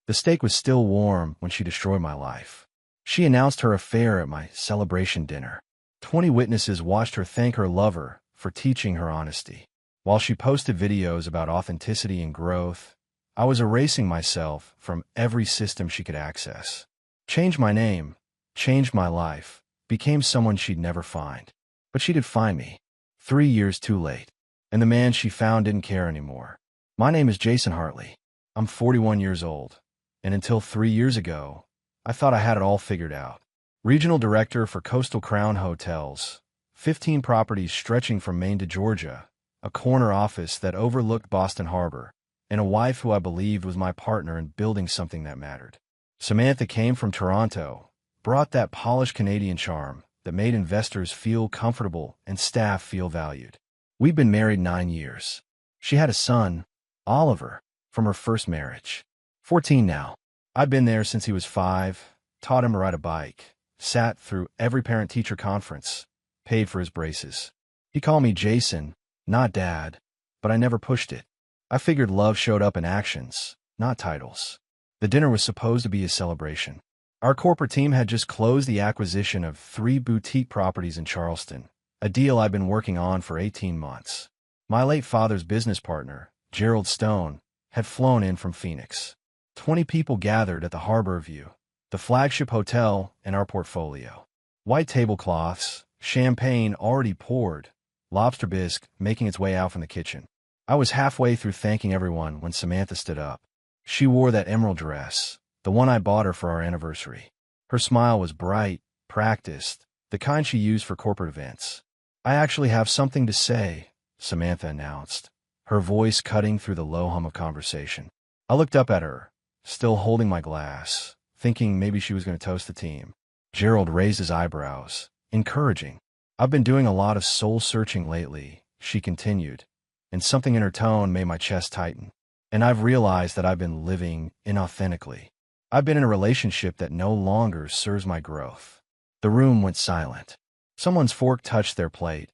The steak was still warm when she destroyed my life. She announced her affair at my celebration dinner. 20 witnesses watched her thank her lover for teaching her honesty. While she posted videos about authenticity and growth, I was erasing myself from every system she could access. Changed my name, changed my life, became someone she'd never find. But she did find me. 3 years too late. And the man she found didn't care anymore. My name is Jason Hartley. I'm 41 years old. And until 3 years ago, I thought I had it all figured out. Regional Director for Coastal Crown Hotels, 15 properties stretching from Maine to Georgia, a corner office that overlooked Boston Harbor, and a wife who I believed was my partner in building something that mattered. Samantha came from Toronto, brought that polished Canadian charm that made investors feel comfortable and staff feel valued. We've been married 9 years. She had a son, Oliver, from her first marriage. 14 now. I've been there since he was 5, taught him to ride a bike, sat through every parent-teacher conference, paid for his braces. He called me Jason, not Dad, but I never pushed it. I figured love showed up in actions, not titles. The dinner was supposed to be a celebration. Our corporate team had just closed the acquisition of 3 boutique properties in Charleston, a deal I'd been working on for 18 months. My late father's business partner, Gerald Stone, had flown in from Phoenix. 20 people gathered at the Harbor View, the flagship hotel in our portfolio. White tablecloths, champagne already poured, lobster bisque making its way out from the kitchen. I was halfway through thanking everyone when Samantha stood up. She wore that emerald dress, the one I bought her for our anniversary. Her smile was bright, practiced, the kind she used for corporate events. I actually have something to say, Samantha announced, her voice cutting through the low hum of conversation. I looked up at her, still holding my glass, thinking maybe she was going to toast the team. Gerald raised his eyebrows, encouraging. I've been doing a lot of soul-searching lately, she continued, and something in her tone made my chest tighten. And I've realized that I've been living inauthentically. I've been in a relationship that no longer serves my growth. The room went silent. Someone's fork touched their plate,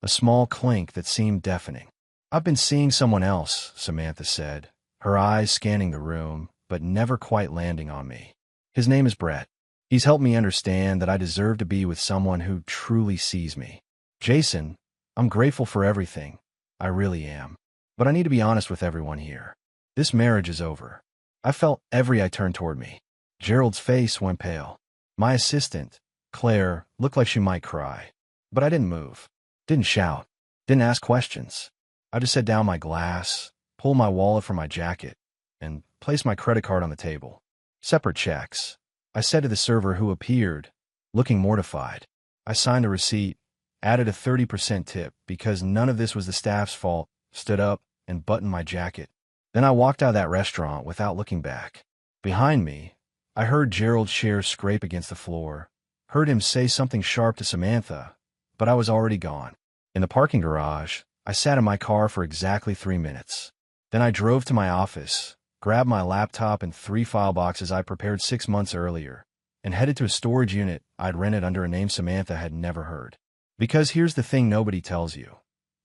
a small clink that seemed deafening. I've been seeing someone else, Samantha said, her eyes scanning the room, but never quite landing on me. His name is Brett. He's helped me understand that I deserve to be with someone who truly sees me. Jason, I'm grateful for everything. I really am. But I need to be honest with everyone here. This marriage is over. I felt every eye turn toward me. Gerald's face went pale. My assistant, Claire, looked like she might cry. But I didn't move. Didn't shout. Didn't ask questions. I just set down my glass, pulled my wallet from my jacket, and placed my credit card on the table. Separate checks. I said to the server who appeared, looking mortified. I signed a receipt, added a 30% tip because none of this was the staff's fault, stood up, and buttoned my jacket. Then I walked out of that restaurant without looking back. Behind me, I heard Gerald's chair scrape against the floor, heard him say something sharp to Samantha, but I was already gone. In the parking garage, I sat in my car for exactly 3 minutes. Then I drove to my office, grabbed my laptop and 3 file boxes I prepared 6 months earlier, and headed to a storage unit I'd rented under a name Samantha had never heard. Because here's the thing nobody tells you.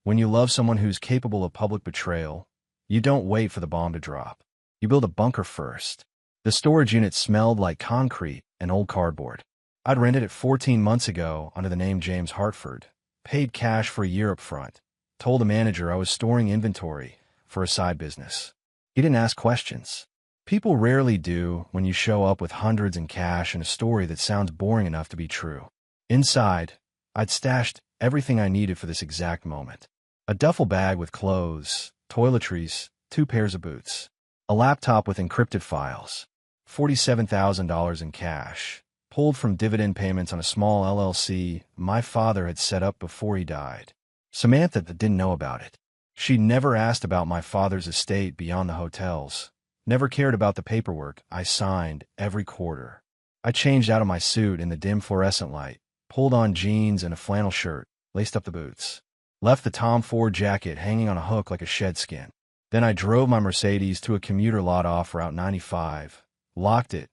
When you love someone who's capable of public betrayal, you don't wait for the bomb to drop. You build a bunker first. The storage unit smelled like concrete and old cardboard. I'd rented it 14 months ago under the name James Hartford, paid cash for a year up front, told the manager I was storing inventory for a side business. He didn't ask questions. People rarely do when you show up with hundreds in cash and a story that sounds boring enough to be true. Inside, I'd stashed everything I needed for this exact moment. A duffel bag with clothes, toiletries, 2 pairs of boots, a laptop with encrypted files, $47,000 in cash, pulled from dividend payments on a small LLC my father had set up before he died. Samantha didn't know about it. She'd never asked about my father's estate beyond the hotels, never cared about the paperwork I signed every quarter. I changed out of my suit in the dim fluorescent light, pulled on jeans and a flannel shirt, laced up the boots, left the Tom Ford jacket hanging on a hook like a shed skin. Then I drove my Mercedes to a commuter lot off Route 95, locked it,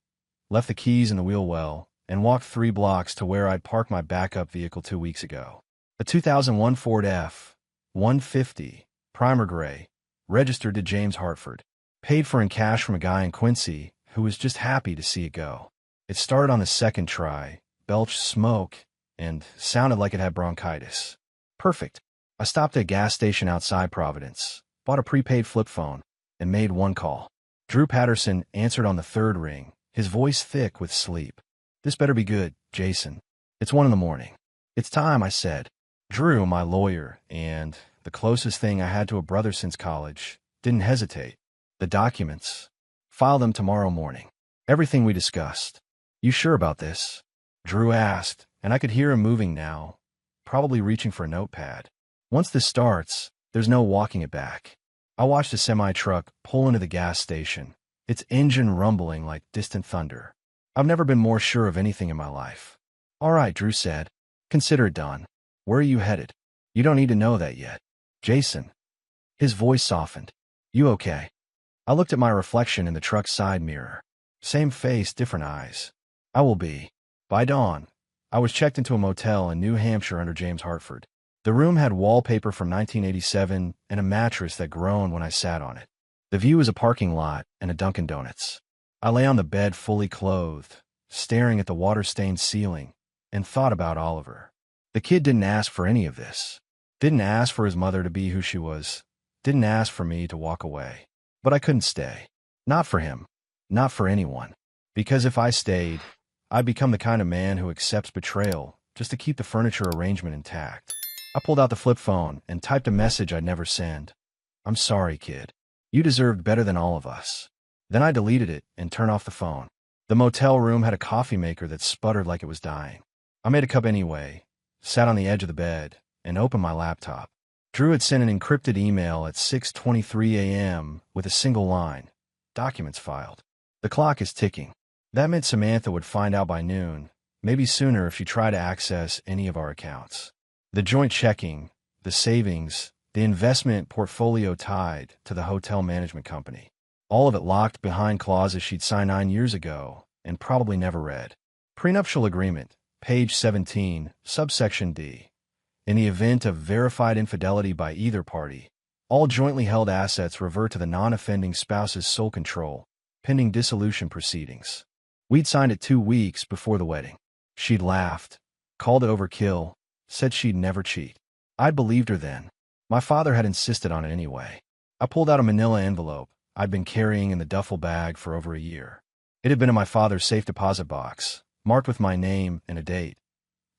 left the keys in the wheel well, and walked 3 blocks to where I'd parked my backup vehicle 2 weeks ago. A 2001 Ford F-150, primer gray, registered to James Hartford, paid for in cash from a guy in Quincy who was just happy to see it go. It started on the second try, belched smoke, and sounded like it had bronchitis. Perfect. I stopped at a gas station outside Providence, bought a prepaid flip phone, and made one call. Drew Patterson answered on the third ring, his voice thick with sleep. "This better be good, Jason. It's 1 a.m. "It's time," I said. Drew, my lawyer, and the closest thing I had to a brother since college, didn't hesitate. "The documents. File them tomorrow morning. Everything we discussed." "You sure about this?" Drew asked, and I could hear him moving now, probably reaching for a notepad. "Once this starts, there's no walking it back." I watched a semi-truck pull into the gas station, its engine rumbling like distant thunder. I've never been more sure of anything in my life. "All right," Drew said. "Consider it done. Where are you headed?" "You don't need to know that yet." "Jason." His voice softened. "You okay?" I looked at my reflection in the truck's side mirror. Same face, different eyes. "I will be." By dawn, I was checked into a motel in New Hampshire under James Hartford. The room had wallpaper from 1987 and a mattress that groaned when I sat on it. The view was a parking lot and a Dunkin' Donuts. I lay on the bed fully clothed, staring at the water-stained ceiling, and thought about Oliver. The kid didn't ask for any of this. Didn't ask for his mother to be who she was. Didn't ask for me to walk away. But I couldn't stay. Not for him. Not for anyone. Because if I stayed, I'd become the kind of man who accepts betrayal just to keep the furniture arrangement intact. I pulled out the flip phone and typed a message I'd never send. "I'm sorry, kid. You deserved better than all of us." Then I deleted it and turned off the phone. The motel room had a coffee maker that sputtered like it was dying. I made a cup anyway, sat on the edge of the bed, and opened my laptop. Drew had sent an encrypted email at 6:23 a.m. with a single line, "Documents filed." The clock is ticking. That meant Samantha would find out by noon, maybe sooner if she tried to access any of our accounts. The joint checking, the savings, the investment portfolio tied to the hotel management company. All of it locked behind clauses she'd signed 9 years ago and probably never read. Prenuptial agreement, page 17, subsection D. In the event of verified infidelity by either party, all jointly held assets revert to the non-offending spouse's sole control, pending dissolution proceedings. We'd signed it 2 weeks before the wedding. She'd laughed, called it overkill, said she'd never cheat. I'd believed her then. My father had insisted on it anyway. I pulled out a manila envelope I'd been carrying in the duffel bag for over a year. It had been in my father's safe deposit box, marked with my name and a date.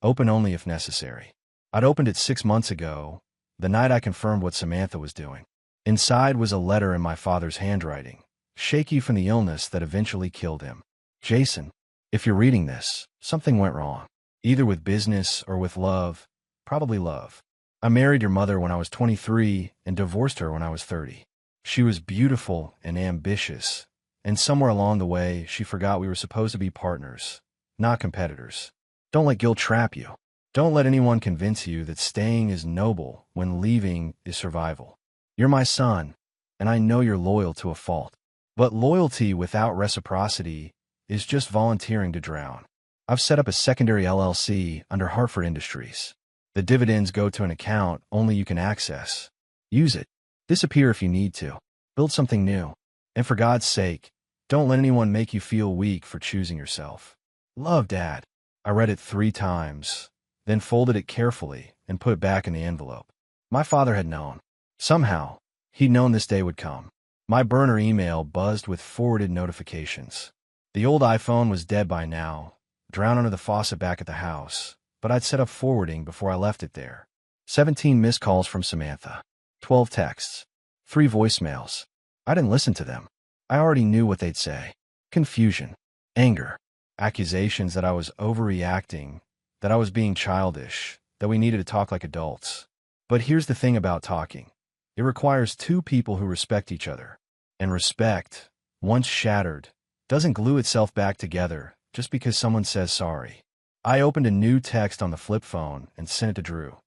Open only if necessary. I'd opened it 6 months ago, the night I confirmed what Samantha was doing. Inside was a letter in my father's handwriting, shaky from the illness that eventually killed him. "Jason, if you're reading this, something went wrong. Either with business or with love, probably love. I married your mother when I was 23 and divorced her when I was 30. She was beautiful and ambitious, and somewhere along the way, she forgot we were supposed to be partners, not competitors. Don't let guilt trap you. Don't let anyone convince you that staying is noble when leaving is survival. You're my son, and I know you're loyal to a fault. But loyalty without reciprocity is just volunteering to drown. I've set up a secondary LLC under Hartford Industries. The dividends go to an account only you can access. Use it. Disappear if you need to. Build something new. And for God's sake, don't let anyone make you feel weak for choosing yourself. Love, Dad." I read it 3 times, then folded it carefully and put it back in the envelope. My father had known. Somehow, he'd known this day would come. My burner email buzzed with forwarded notifications. The old iPhone was dead by now, drowned under the faucet back at the house, but I'd set up forwarding before I left it there. 17 missed calls from Samantha. 12 texts. 3 voicemails. I didn't listen to them. I already knew what they'd say. Confusion. Anger. Accusations that I was overreacting, that I was being childish, that we needed to talk like adults. But here's the thing about talking. It requires 2 people who respect each other. And respect, once shattered, doesn't glue itself back together just because someone says sorry. I opened a new text on the flip phone and sent it to Drew.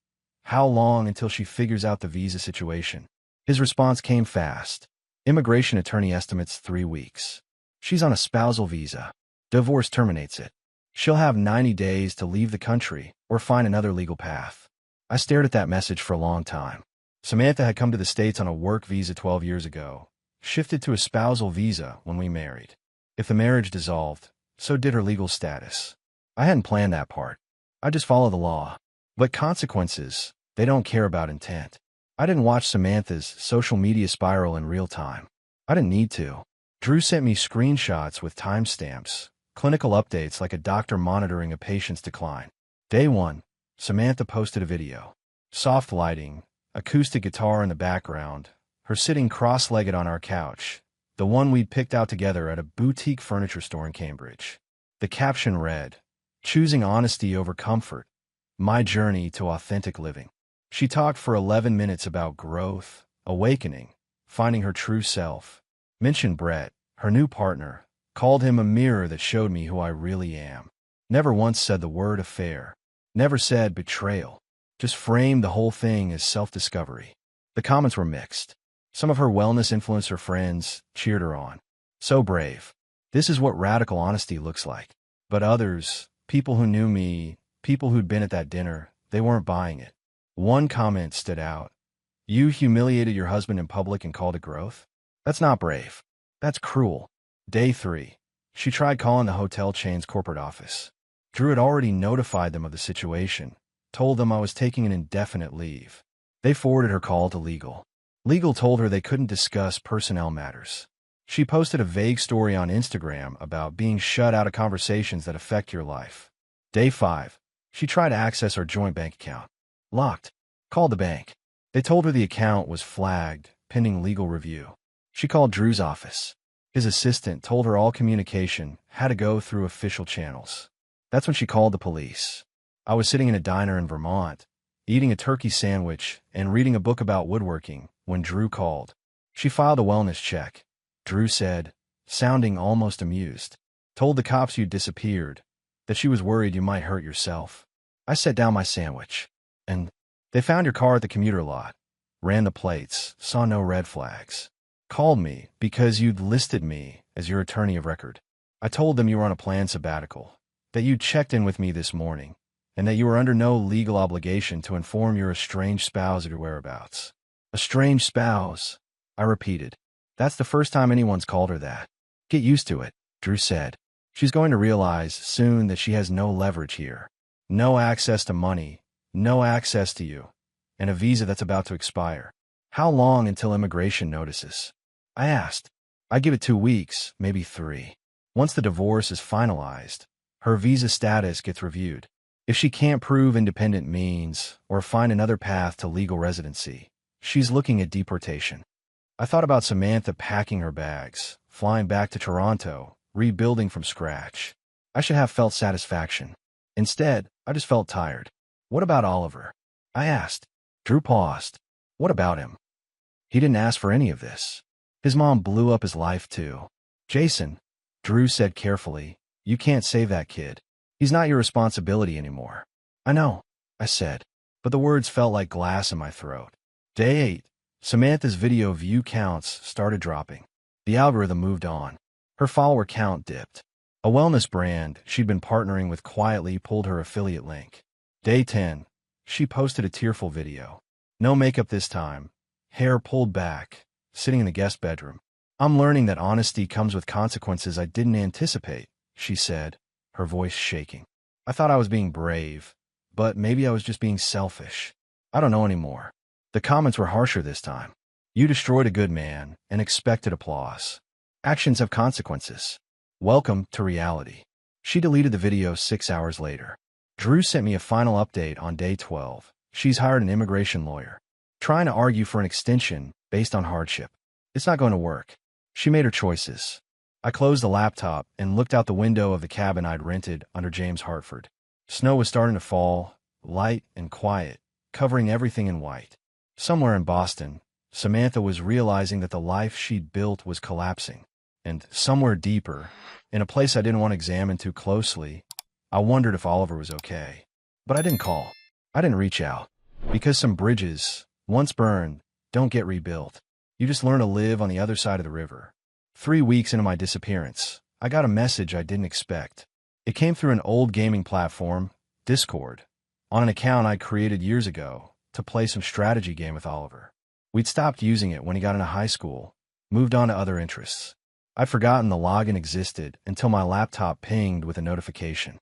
"How long until she figures out the visa situation?" His response came fast. "Immigration attorney estimates 3 weeks. She's on a spousal visa. Divorce terminates it. She'll have 90 days to leave the country or find another legal path." I stared at that message for a long time. Samantha had come to the States on a work visa 12 years ago, shifted to a spousal visa when we married. If the marriage dissolved, so did her legal status. I hadn't planned that part. I just follow the law. But consequences, they don't care about intent. I didn't watch Samantha's social media spiral in real time. I didn't need to. Drew sent me screenshots with timestamps, clinical updates like a doctor monitoring a patient's decline. Day 1, Samantha posted a video. Soft lighting, acoustic guitar in the background, her sitting cross-legged on our couch, the one we'd picked out together at a boutique furniture store in Cambridge. The caption read, "Choosing honesty over comfort, my journey to authentic living." She talked for 11 minutes about growth, awakening, finding her true self, mentioned Brett, her new partner, called him a mirror that showed me who I really am. Never once said the word affair. Never said betrayal. Just framed the whole thing as self-discovery. The comments were mixed. Some of her wellness influencer friends cheered her on. So brave. This is what radical honesty looks like. But others, people who knew me, people who'd been at that dinner, they weren't buying it. One comment stood out. "You humiliated your husband in public and called it growth? That's not brave. That's cruel." Day 3. She tried calling the hotel chain's corporate office. Drew had already notified them of the situation, told them I was taking an indefinite leave. They forwarded her call to legal. Legal told her they couldn't discuss personnel matters. She posted a vague story on Instagram about being shut out of conversations that affect your life. Day 5. She tried to access our joint bank account. Locked. Called the bank. They told her the account was flagged, pending legal review. She called Drew's office. His assistant told her all communication had to go through official channels. That's when she called the police. I was sitting in a diner in Vermont, eating a turkey sandwich and reading a book about woodworking when Drew called. She filed a wellness check. Drew said, sounding almost amused, "Told the cops you disappeared, that she was worried you might hurt yourself." I set down my sandwich. "And they found your car at the commuter lot. Ran the plates, saw no red flags. Called me because you'd listed me as your attorney of record. I told them you were on a planned sabbatical, that you checked in with me this morning, and that you were under no legal obligation to inform your estranged spouse of your whereabouts." Estranged spouse, I repeated. That's the first time anyone's called her that. "Get used to it," Drew said. "She's going to realize soon that she has no leverage here. No access to money, no access to you, and a visa that's about to expire." "How long until immigration notices?" I asked. "I'd give it 2 weeks, maybe 3. Once the divorce is finalized, her visa status gets reviewed. If she can't prove independent means or find another path to legal residency, she's looking at deportation." I thought about Samantha packing her bags, flying back to Toronto, rebuilding from scratch. I should have felt satisfaction. Instead, I just felt tired. "What about Oliver?" I asked. Drew paused. "What about him?" "He didn't ask for any of this. His mom blew up his life too." "Jason," Drew said carefully, "you can't save that kid. He's not your responsibility anymore." "I know," I said, but the words felt like glass in my throat. Day 8. Samantha's video view counts started dropping. The algorithm moved on. Her follower count dipped. A wellness brand she'd been partnering with quietly pulled her affiliate link. Day 10. She posted a tearful video. No makeup this time. Hair pulled back, sitting in the guest bedroom. "I'm learning that honesty comes with consequences I didn't anticipate," she said, her voice shaking. I thought I was being brave, but maybe I was just being selfish. I don't know anymore. The comments were harsher this time. "You destroyed a good man and expected applause. Actions have consequences. Welcome to reality." She deleted the video 6 hours later. Drew sent me a final update on day 12. She's hired an immigration lawyer, trying to argue for an extension based on hardship. It's not going to work. She made her choices. I closed the laptop and looked out the window of the cabin I'd rented under James Hartford. Snow was starting to fall, light and quiet, covering everything in white. Somewhere in Boston, Samantha was realizing that the life she'd built was collapsing. And somewhere deeper, in a place I didn't want to examine too closely, I wondered if Oliver was okay. But I didn't call. I didn't reach out. Because some bridges, once burned, don't get rebuilt. You just learn to live on the other side of the river. 3 weeks into my disappearance, I got a message I didn't expect. It came through an old gaming platform, Discord, on an account I'd created years ago to play some strategy game with Oliver. We'd stopped using it when he got into high school, moved on to other interests. I'd forgotten the login existed until my laptop pinged with a notification.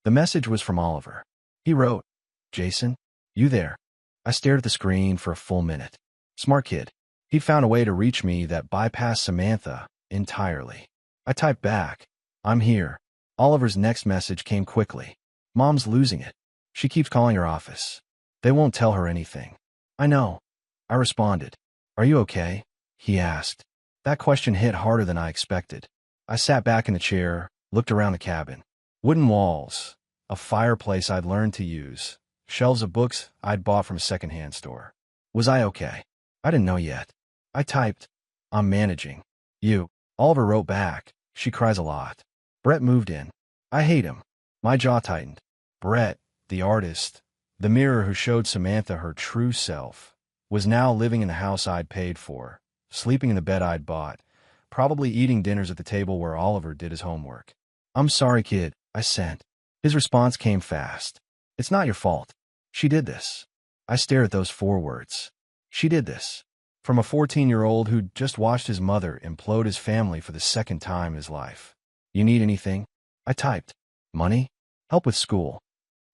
The message was from Oliver. He wrote, "Jason, you there?" I stared at the screen for a full minute. Smart kid. He'd found a way to reach me that bypassed Samantha entirely. I typed back, "I'm here." Oliver's next message came quickly. "Mom's losing it. She keeps calling her office. They won't tell her anything." "I know." I responded. "Are you okay?" he asked. That question hit harder than I expected. I sat back in the chair, looked around the cabin. Wooden walls, a fireplace I'd learned to use, shelves of books I'd bought from a secondhand store. Was I okay? I didn't know yet. I typed, "I'm managing." "You." Oliver wrote back, "She cries a lot." Brett moved in. I hate him. My jaw tightened. Brett, the artist, the mirror who showed Samantha her true self, was now living in the house I'd paid for, sleeping in the bed I'd bought, probably eating dinners at the table where Oliver did his homework. "I'm sorry, kid," I sent. His response came fast. "It's not your fault. She did this." I stared at those 4 words. She did this. From a 14-year-old who'd just watched his mother implode his family for the second time in his life. "You need anything?" I typed. "Money? Help with school."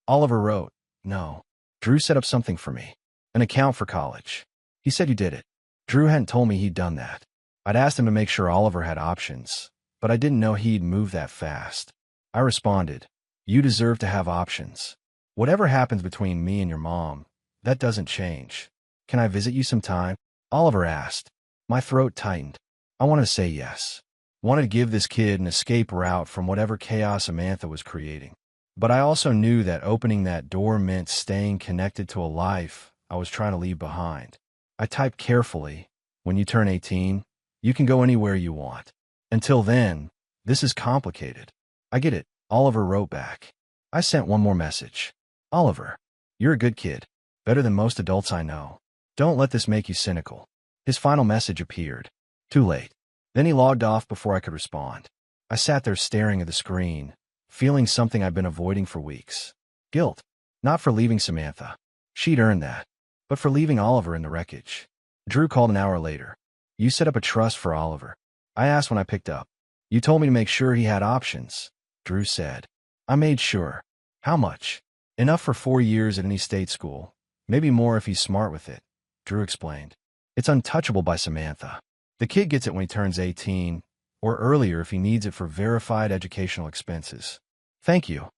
Oliver wrote, "No. Drew set up something for me. An account for college. He said you did it." Drew hadn't told me he'd done that. I'd asked him to make sure Oliver had options, but I didn't know he'd move that fast. I responded, "You deserve to have options. Whatever happens between me and your mom, that doesn't change. Can I visit you sometime?" Oliver asked. My throat tightened. I wanted to say yes. Wanted to give this kid an escape route from whatever chaos Samantha was creating. But I also knew that opening that door meant staying connected to a life I was trying to leave behind. I typed carefully, "When you turn 18, you can go anywhere you want. Until then, this is complicated." "I get it," Oliver wrote back. I sent one more message. "Oliver, you're a good kid. Better than most adults I know. Don't let this make you cynical." His final message appeared. Too late. Then he logged off before I could respond. I sat there staring at the screen, feeling something I'd been avoiding for weeks. Guilt. Not for leaving Samantha. She'd earned that. But for leaving Oliver in the wreckage. Drew called an hour later. "You set up a trust for Oliver." I asked when I picked up. "You told me to make sure he had options," Drew said. "I made sure." "How much?" "Enough for 4 years at any state school. Maybe more if he's smart with it," Drew explained. "It's untouchable by Samantha. The kid gets it when he turns 18, or earlier if he needs it for verified educational expenses." "Thank you,"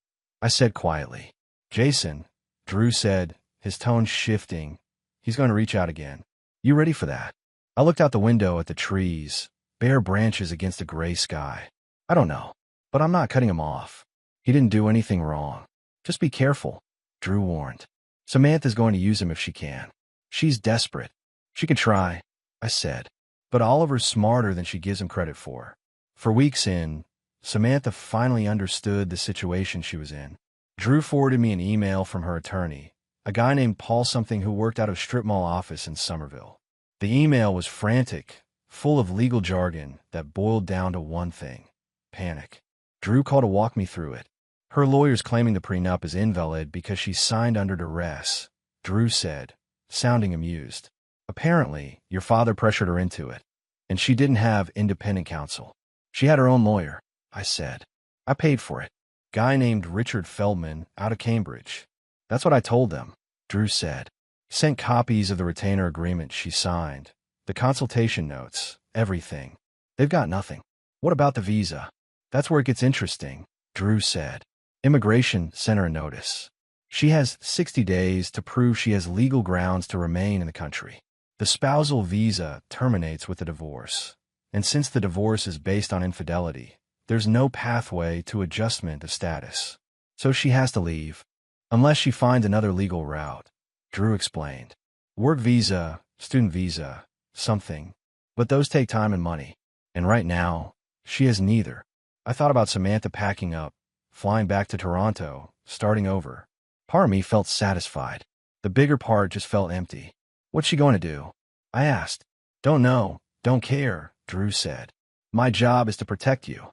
I said quietly. "Jason," Drew said, his tone shifting. "He's going to reach out again. You ready for that?" I looked out the window at the trees, bare branches against a gray sky. "I don't know, but I'm not cutting him off. He didn't do anything wrong. Just be careful," Drew warned. "Samantha's going to use him if she can. She's desperate." "She can try," I said. "But Oliver's smarter than she gives him credit for." For weeks in, Samantha finally understood the situation she was in. Drew forwarded me an email from her attorney, a guy named Paul something who worked out of a strip mall office in Somerville. The email was frantic, full of legal jargon that boiled down to one thing: panic. Drew called to walk me through it. Her lawyer's claiming the prenup is invalid because she signed under duress, Drew said, sounding amused. "Apparently, your father pressured her into it, and she didn't have independent counsel. She had her own lawyer," I said. "I paid for it. Guy named Richard Feldman out of Cambridge." "That's what I told them," Drew said. "Sent copies of the retainer agreement she signed, the consultation notes, everything. They've got nothing." "What about the visa?" "That's where it gets interesting," Drew said. "Immigration sent her a notice. She has 60 days to prove she has legal grounds to remain in the country. The spousal visa terminates with the divorce, and since the divorce is based on infidelity, there's no pathway to adjustment of status. So she has to leave, unless she finds another legal route," Drew explained. "Work visa, student visa, something. But those take time and money. And right now, she has neither." I thought about Samantha packing up, flying back to Toronto, starting over. Part of me felt satisfied. The bigger part just felt empty. "What's she going to do?" I asked. "Don't know, don't care," Drew said. "My job is to protect you,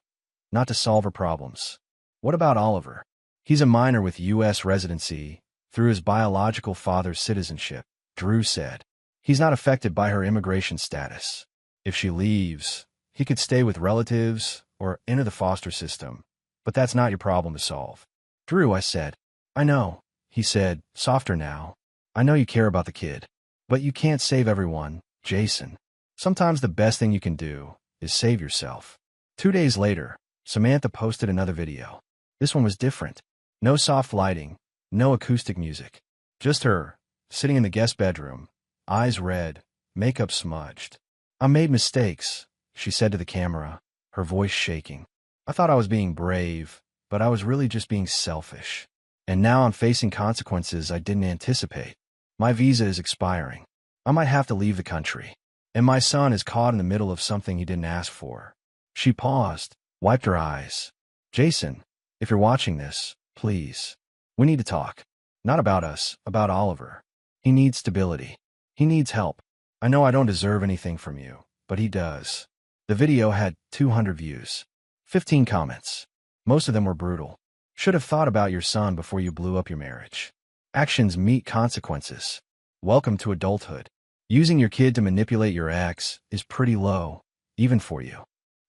not to solve her problems." "What about Oliver?" "He's a minor with U.S. residency through his biological father's citizenship," Drew said. "He's not affected by her immigration status. If she leaves, He could stay with relatives or enter the foster system, but that's not your problem to solve. Drew, I said. I know, he said, softer now. I know you care about the kid. But you can't save everyone, Jason. Sometimes the best thing you can do is save yourself. 2 days later, Samantha posted another video. This one was different. No soft lighting, no acoustic music. Just her, sitting in the guest bedroom, eyes red, makeup smudged. I made mistakes, she said to the camera, her voice shaking. I thought I was being brave, but I was really just being selfish. And now I'm facing consequences I didn't anticipate. My visa is expiring. I might have to leave the country. And my son is caught in the middle of something he didn't ask for. She paused, wiped her eyes. Jason, if you're watching this, please. We need to talk. Not about us, about Oliver. He needs stability. He needs help. I know I don't deserve anything from you, but he does. The video had 200 views. 15 comments. Most of them were brutal. Should have thought about your son before you blew up your marriage. Actions meet consequences. Welcome to adulthood. Using your kid to manipulate your ex is pretty low, even for you.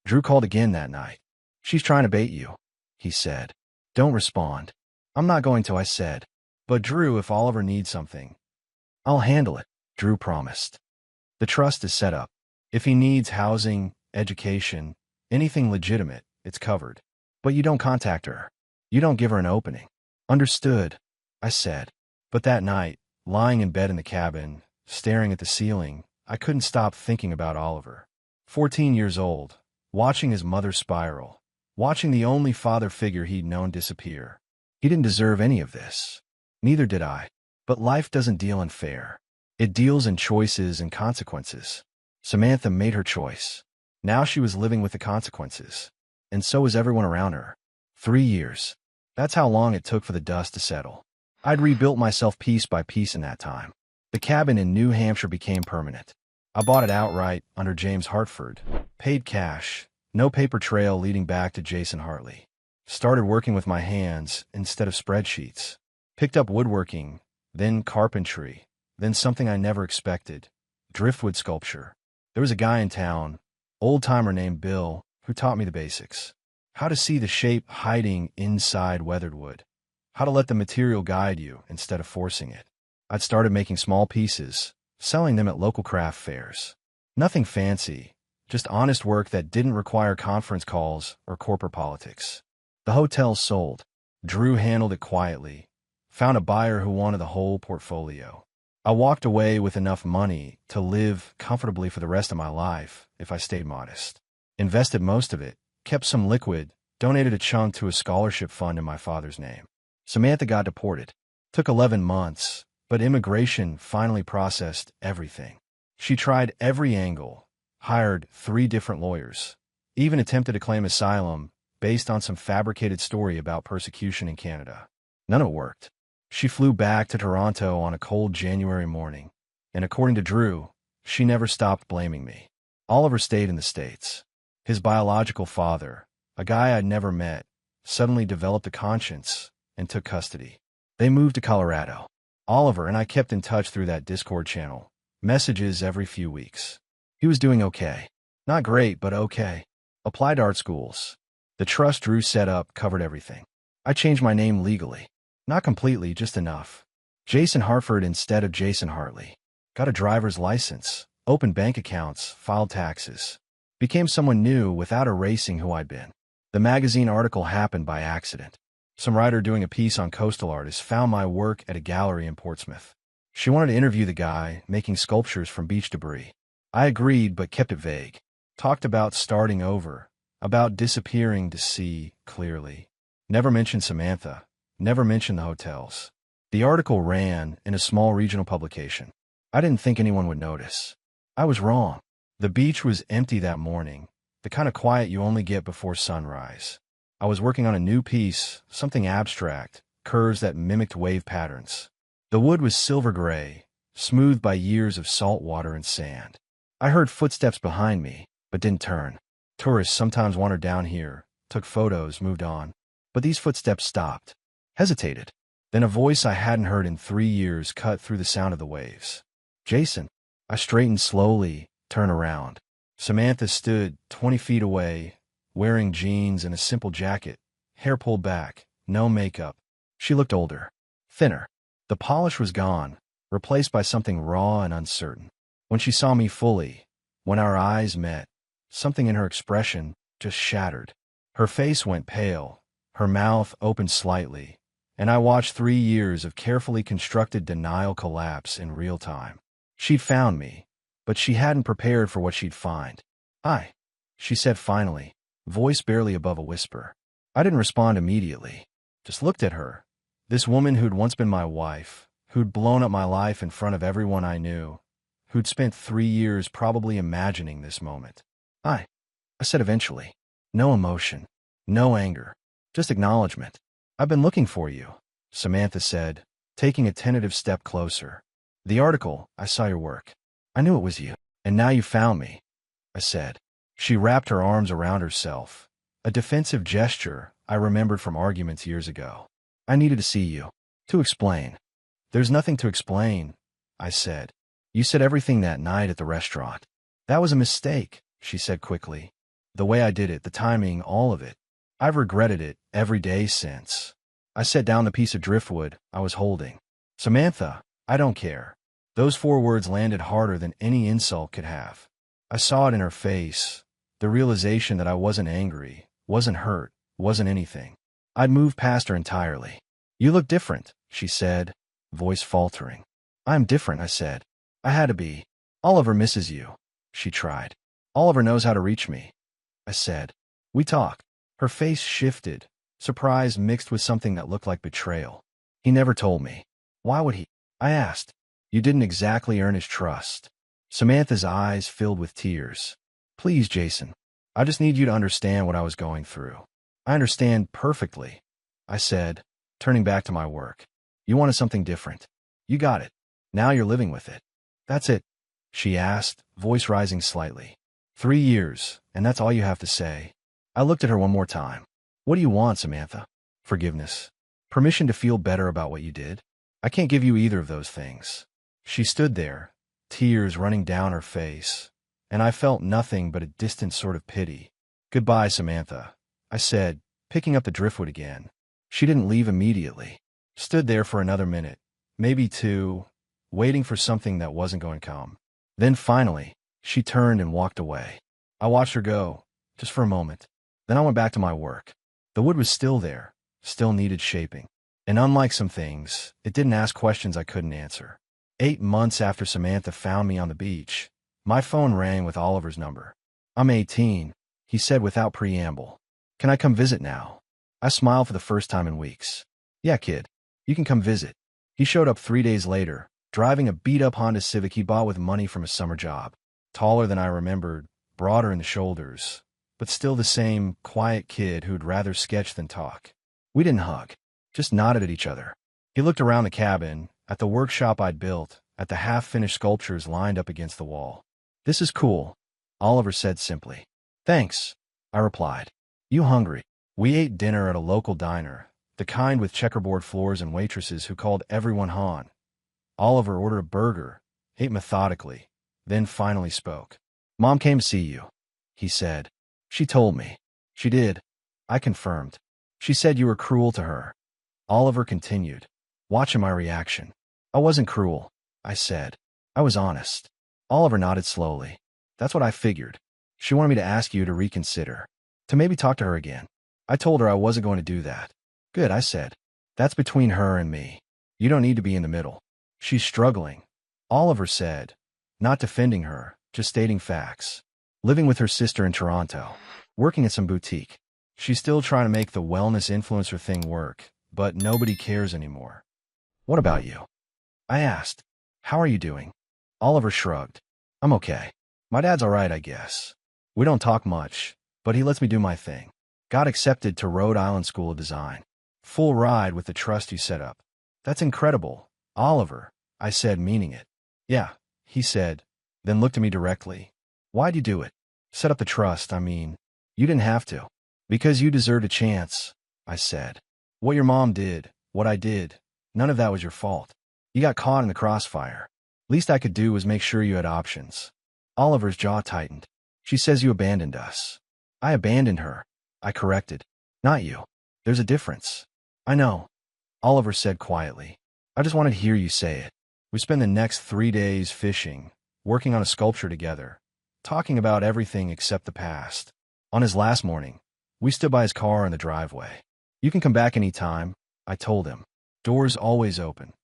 Drew called again that night. She's trying to bait you, he said. Don't respond. I'm not going to, I said. But Drew, if Oliver needs something, I'll handle it, Drew promised. The trust is set up. If he needs housing, education, anything legitimate, it's covered. But you don't contact her. You don't give her an opening. Understood, I said. But that night, lying in bed in the cabin, staring at the ceiling, I couldn't stop thinking about Oliver. 14 years old, watching his mother spiral, watching the only father figure he'd known disappear. He didn't deserve any of this. Neither did I. But life doesn't deal in fair. It deals in choices and consequences. Samantha made her choice. Now she was living with the consequences. And so was everyone around her. 3 years. That's how long it took for the dust to settle. I'd rebuilt myself piece by piece in that time. The cabin in New Hampshire became permanent. I bought it outright under James Hartford. Paid cash. No paper trail leading back to Jason Hartley. Started working with my hands instead of spreadsheets. Picked up woodworking, then carpentry, then something I never expected, driftwood sculpture. There was a guy in town, old-timer named Bill, who taught me the basics. How to see the shape hiding inside weathered wood. How to let the material guide you instead of forcing it. I'd started making small pieces, selling them at local craft fairs. Nothing fancy, just honest work that didn't require conference calls or corporate politics. The hotel sold. Drew handled it quietly. Found a buyer who wanted the whole portfolio. I walked away with enough money to live comfortably for the rest of my life if I stayed modest. Invested most of it, kept some liquid, donated a chunk to a scholarship fund in my father's name. Samantha got deported. Took 11 months, but immigration finally processed everything. She tried every angle, hired 3 different lawyers, even attempted to claim asylum based on some fabricated story about persecution in Canada. None of it worked. She flew back to Toronto on a cold January morning, and according to Drew, she never stopped blaming me. Oliver stayed in the States. His biological father, a guy I'd never met, suddenly developed a conscience and took custody. They moved to Colorado. Oliver and I kept in touch through that Discord channel, messages every few weeks. He was doing okay. Not great, but okay. Applied to art schools. The trust Drew set up covered everything. I changed my name legally. Not completely, just enough. Jason Hartford instead of Jason Hartley. Got a driver's license, opened bank accounts, filed taxes. Became someone new without erasing who I'd been. The magazine article happened by accident. Some writer doing a piece on coastal artists found my work at a gallery in Portsmouth. She wanted to interview the guy making sculptures from beach debris. I agreed but kept it vague. Talked about starting over, about disappearing to see clearly. Never mentioned Samantha. Never mentioned the hotels. The article ran in a small regional publication. I didn't think anyone would notice. I was wrong. The beach was empty that morning, the kind of quiet you only get before sunrise. I was working on a new piece, something abstract, curves that mimicked wave patterns. The wood was silver gray, smoothed by years of salt water and sand. I heard footsteps behind me, but didn't turn. Tourists sometimes wandered down here, took photos, moved on. But these footsteps stopped. Hesitated. Then a voice I hadn't heard in 3 years cut through the sound of the waves. Jason. I straightened slowly, turned around. Samantha stood 20 feet away, wearing jeans and a simple jacket, hair pulled back, no makeup. She looked older, thinner. The polish was gone, replaced by something raw and uncertain. When she saw me fully, when our eyes met, something in her expression just shattered. Her face went pale, her mouth opened slightly, and I watched 3 years of carefully constructed denial collapse in real time. She'd found me, but she hadn't prepared for what she'd find. "Hi," she said finally, voice barely above a whisper. I didn't respond immediately, just looked at her. This woman who'd once been my wife, who'd blown up my life in front of everyone I knew, who'd spent 3 years probably imagining this moment. "Hi," I said eventually. No emotion, no anger, just acknowledgement. "I've been looking for you," Samantha said, taking a tentative step closer. "The article, I saw your work. I knew it was you. And now you found me," I said. She wrapped her arms around herself, a defensive gesture I remembered from arguments years ago. "I needed to see you. To explain." "There's nothing to explain," I said. "You said everything that night at the restaurant." "That was a mistake," she said quickly. "The way I did it, the timing, all of it. I've regretted it every day since." I set down the piece of driftwood I was holding. "Samantha, I don't care." Those 4 words landed harder than any insult could have. I saw it in her face, the realization that I wasn't angry, wasn't hurt, wasn't anything. I'd moved past her entirely. "You look different," she said, voice faltering. "I'm different," I said. "I had to be. Oliver misses you," she tried. "Oliver knows how to reach me," I said. "We talk." Her face shifted, surprise mixed with something that looked like betrayal. "He never told me." "Why would he?" I asked. "You didn't exactly earn his trust." Samantha's eyes filled with tears. "Please, Jason. I just need you to understand what I was going through." "I understand perfectly," I said, turning back to my work. "You wanted something different. You got it. Now you're living with it." "That's it?" she asked, voice rising slightly. 3 years, and that's all you have to say?" I looked at her one more time. "What do you want, Samantha? Forgiveness? Permission to feel better about what you did?" "I can't give you either of those things." She stood there, tears running down her face, and I felt nothing but a distant sort of pity. "Goodbye, Samantha," I said, picking up the driftwood again. She didn't leave immediately. Stood there for another minute, maybe 2, waiting for something that wasn't going to come. Then finally, she turned and walked away. I watched her go, just for a moment. Then I went back to my work. The wood was still there, still needed shaping. And unlike some things, it didn't ask questions I couldn't answer. 8 months after Samantha found me on the beach, my phone rang with Oliver's number. "I'm 18, he said without preamble. "Can I come visit now?" I smiled for the first time in weeks. "Yeah, kid. You can come visit." He showed up 3 days later, driving a beat-up Honda Civic he bought with money from a summer job. Taller than I remembered, broader in the shoulders, but still the same quiet kid who'd rather sketch than talk. We didn't hug, just nodded at each other. He looked around the cabin, at the workshop I'd built, at the half-finished sculptures lined up against the wall. "This is cool," Oliver said simply. "Thanks," I replied. "You hungry?" We ate dinner at a local diner, the kind with checkerboard floors and waitresses who called everyone Han. Oliver ordered a burger, ate methodically, then finally spoke. "Mom came to see you," he said. "She told me." "She did," I confirmed. "She said you were cruel to her." Oliver continued, watching my reaction. "I wasn't cruel," I said. "I was honest." Oliver nodded slowly. "That's what I figured. She wanted me to ask you to reconsider, to maybe talk to her again." I told her I wasn't going to do that. "Good," I said. "That's between her and me. You don't need to be in the middle." "She's struggling," Oliver said, not defending her, just stating facts. "Living with her sister in Toronto, working at some boutique. She's still trying to make the wellness influencer thing work, but nobody cares anymore." "What about you?" I asked. "How are you doing?" Oliver shrugged. "I'm okay. My dad's all right, I guess. We don't talk much, but he lets me do my thing. Got accepted to Rhode Island School of Design. Full ride with the trust you set up." "That's incredible, Oliver," I said, meaning it. "Yeah," he said, then looked at me directly. "Why'd you do it? Set up the trust, I mean." "You didn't have to." "Because you deserved a chance," I said. "What your mom did, what I did, none of that was your fault. You got caught in the crossfire. Least I could do was make sure you had options." Oliver's jaw tightened. She says you abandoned us. I abandoned her, I corrected. Not you. There's a difference. I know, Oliver said quietly. I just wanted to hear you say it. We spent the next 3 days fishing, working on a sculpture together, talking about everything except the past. On his last morning, we stood by his car in the driveway. You can come back any time, I told him. Doors always open.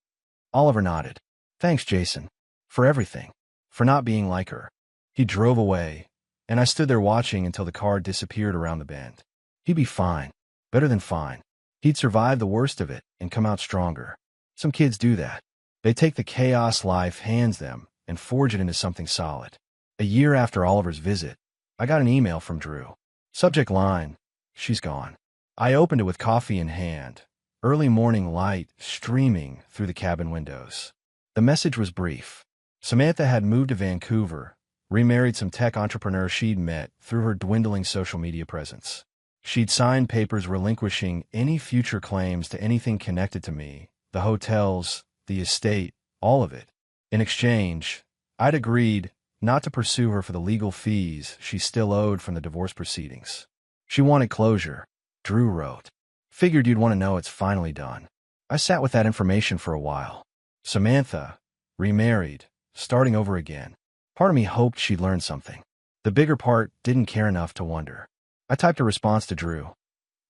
Oliver nodded. Thanks, Jason. For everything. For not being like her. He drove away, and I stood there watching until the car disappeared around the bend. He'd be fine. Better than fine. He'd survive the worst of it and come out stronger. Some kids do that. They take the chaos life hands them and forge it into something solid. A year after Oliver's visit, I got an email from Drew. Subject line, she's gone. I opened it with coffee in hand, early morning light streaming through the cabin windows. The message was brief. Samantha had moved to Vancouver, remarried some tech entrepreneur she'd met through her dwindling social media presence. She'd signed papers relinquishing any future claims to anything connected to me, the hotels, the estate, all of it. In exchange, I'd agreed not to pursue her for the legal fees she still owed from the divorce proceedings. She wanted closure, Drew wrote. Figured you'd want to know it's finally done. I sat with that information for a while. Samantha, remarried, starting over again. Part of me hoped she'd learn something. The bigger part didn't care enough to wonder. I typed a response to Drew.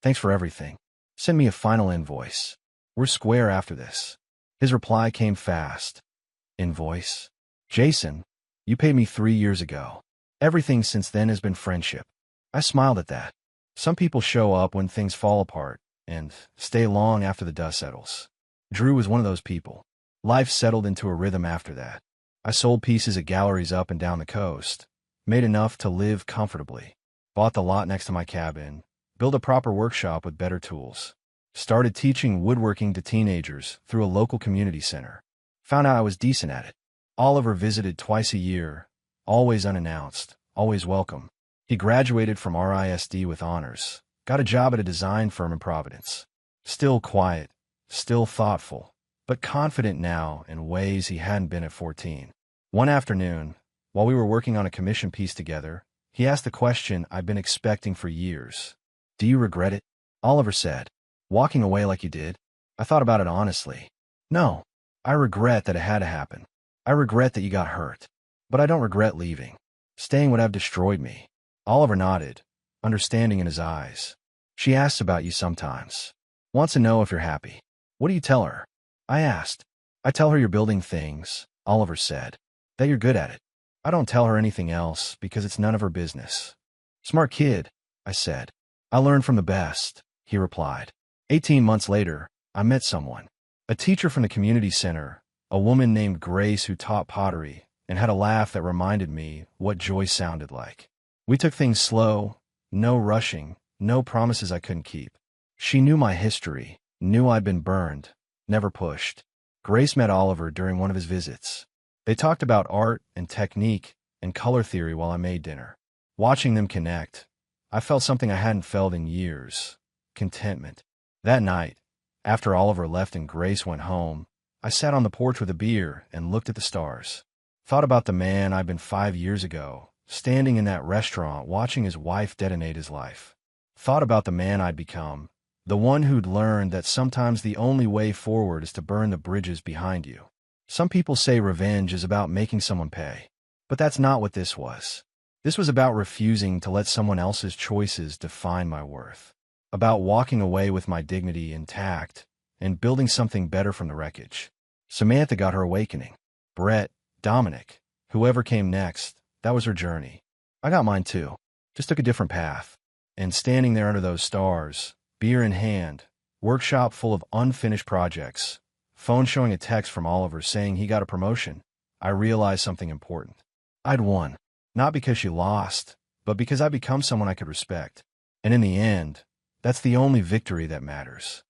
Thanks for everything. Send me a final invoice. We're square after this. His reply came fast. Invoice? Jason, you paid me 3 years ago. Everything since then has been friendship. I smiled at that. Some people show up when things fall apart and stay long after the dust settles. Drew was one of those people. Life settled into a rhythm after that. I sold pieces at galleries up and down the coast, made enough to live comfortably, bought the lot next to my cabin, built a proper workshop with better tools, started teaching woodworking to teenagers through a local community center, found out I was decent at it. Oliver visited twice a year, always unannounced, always welcome. He graduated from RISD with honors, got a job at a design firm in Providence. Still quiet, still thoughtful, but confident now in ways he hadn't been at 14. One afternoon, while we were working on a commission piece together, he asked the question I'd been expecting for years. Do you regret it? Oliver said. Walking away like you did? I thought about it honestly. No, I regret that it had to happen. I regret that you got hurt. But I don't regret leaving. Staying would have destroyed me. Oliver nodded, understanding in his eyes. She asks about you sometimes. Wants to know if you're happy. What do you tell her? I asked. I tell her you're building things, Oliver said. That you're good at it. I don't tell her anything else because it's none of her business. Smart kid, I said. I learned from the best, he replied. 18 months later, I met someone. A teacher from the community center, a woman named Grace who taught pottery and had a laugh that reminded me what joy sounded like. We took things slow, no rushing, no promises I couldn't keep. She knew my history, knew I'd been burned, never pushed. Grace met Oliver during one of his visits. They talked about art and technique and color theory while I made dinner. Watching them connect, I felt something I hadn't felt in years. Contentment. That night, after Oliver left and Grace went home, I sat on the porch with a beer and looked at the stars. Thought about the man I'd been 5 years ago, standing in that restaurant watching his wife detonate his life. Thought about the man I'd become, the one who'd learned that sometimes the only way forward is to burn the bridges behind you. Some people say revenge is about making someone pay, but that's not what this was. This was about refusing to let someone else's choices define my worth, about walking away with my dignity intact and building something better from the wreckage. Samantha got her awakening. Brett, Dominic, whoever came next, that was her journey. I got mine too, just took a different path. And standing there under those stars, beer in hand, workshop full of unfinished projects, phone showing a text from Oliver saying he got a promotion, I realized something important. I'd won, not because she lost, but because I'd become someone I could respect. And in the end, that's the only victory that matters.